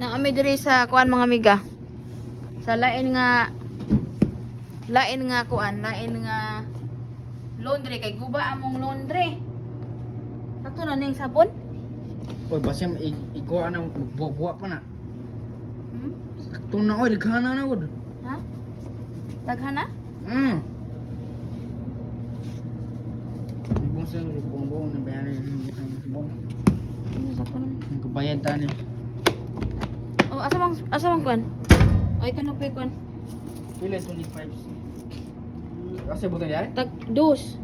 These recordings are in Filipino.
Naami diri sa kuan mga amiga. Sa lain nga kuan, lain nga laundry kay guba among laundry. Sakto na ning sabon? Oy, basta ikuha na magbuwa pa na. Hmm? Sakto na oy, lighana na gud. Ha? Daghan na? Ibong sa buong na bayaran ng sabon. Ano sa kuan? Ang kabayad tani. Oh, asa mang kuan? Ay kanang pay kuan. Pila 25. Kasi buta diay? Tag dos.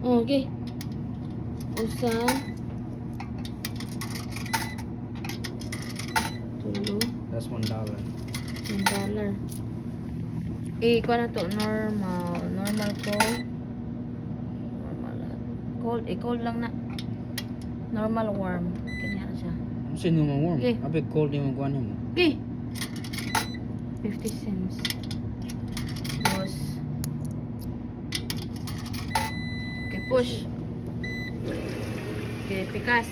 Oh, okay. Usa. Tulo. That's $1. $1. Kuha na to, normal cold. Cold, cold lang na. Normal warm. Kanya na siya. Sino mo warm? Okay. Abe cold yung kuha mo. Okay. 50 cents. Tapos. Okay, push. Okay, pikas.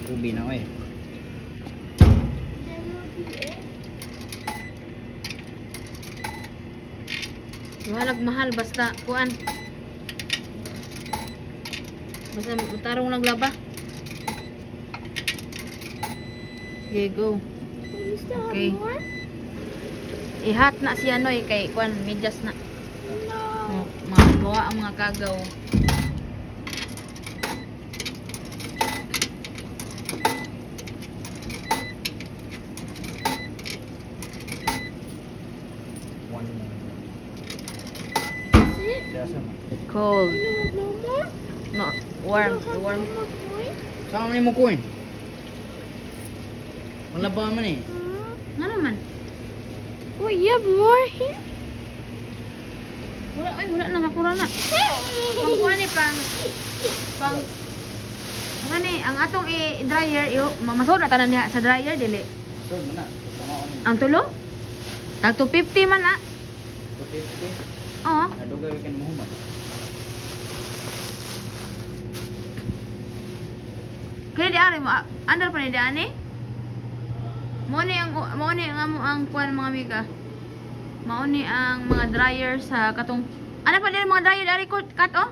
Ubi na oy. Walag mahal basta kuan. Basta tarong lang laba. Okay, go. Okay. Ihat na siya noy kay kuan medyas na. No. Mga gawa ang mga kagaw. One more. Cold. No, warm. Warm. Saan mo coin? Wala ba man eh? Nga naman. Oh, you have more here? Wala na makura na. Pang kuan ni pang ngani ang atong i-dryer masud na tanan niya sa dryer dili. So, mana? Sama ko ni. Ang tulo? Tag 250 man na. 250. Oo. Nadugay kan mo human. Kaya di ari mo andar pa ni di ani? Mo ni ang kuan mga amiga. Mao ni ang mga dryer sa katong ano pa din mga dryer dari cut oh.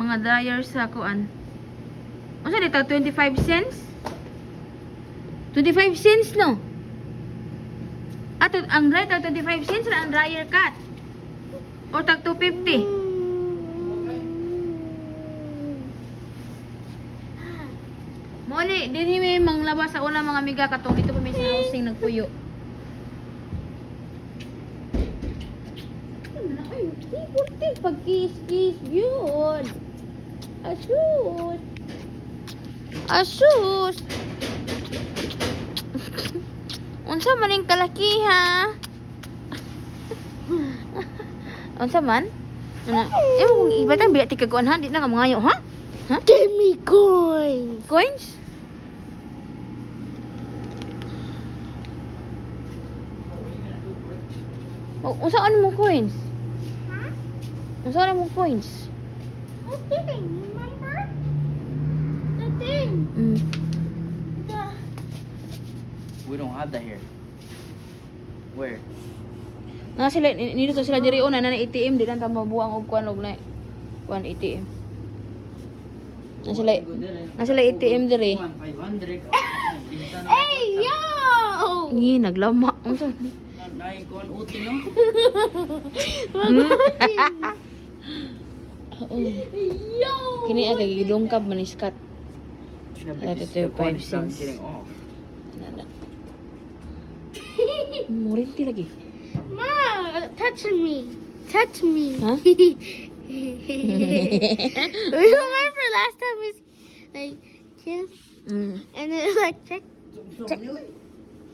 Mga dryer sa kuan. Unsa dito 25 cents? 25 cents no. Ato ang dryer tag 25 cents na ang dryer cut. O tag 250. Moli, dili may manglabas sa una mga amiga katong dito pa may sa housing nagpuyo. Ay, di pag-kiss-kiss yun. Asus. Asus. Unsa man ning kalakiha? Unsa man? Kung iba ta biya ti kaguan ha, di na ka mangayo ha? Ha? Give me coins. Coins? Unsaan mo coins? Huh? Unsaan mo coins? Oh, thing, remember? The thing. The... We don't have that here. Where? Na sila nito sila diri una na ATM di lang ta mabuang og kuan og na kuan ATM. Na sila ATM diri. 500. Hey, yo! Ni naglama. Unsa? Nay kon uti no? Yo! Kini aga gidungkab maniskat. Ito ito, 5 cents. Nana. Murinti lagi. Ma, touch me. Touch me. Huh? Remember last time we like kiss Mm. and it was like check. Check.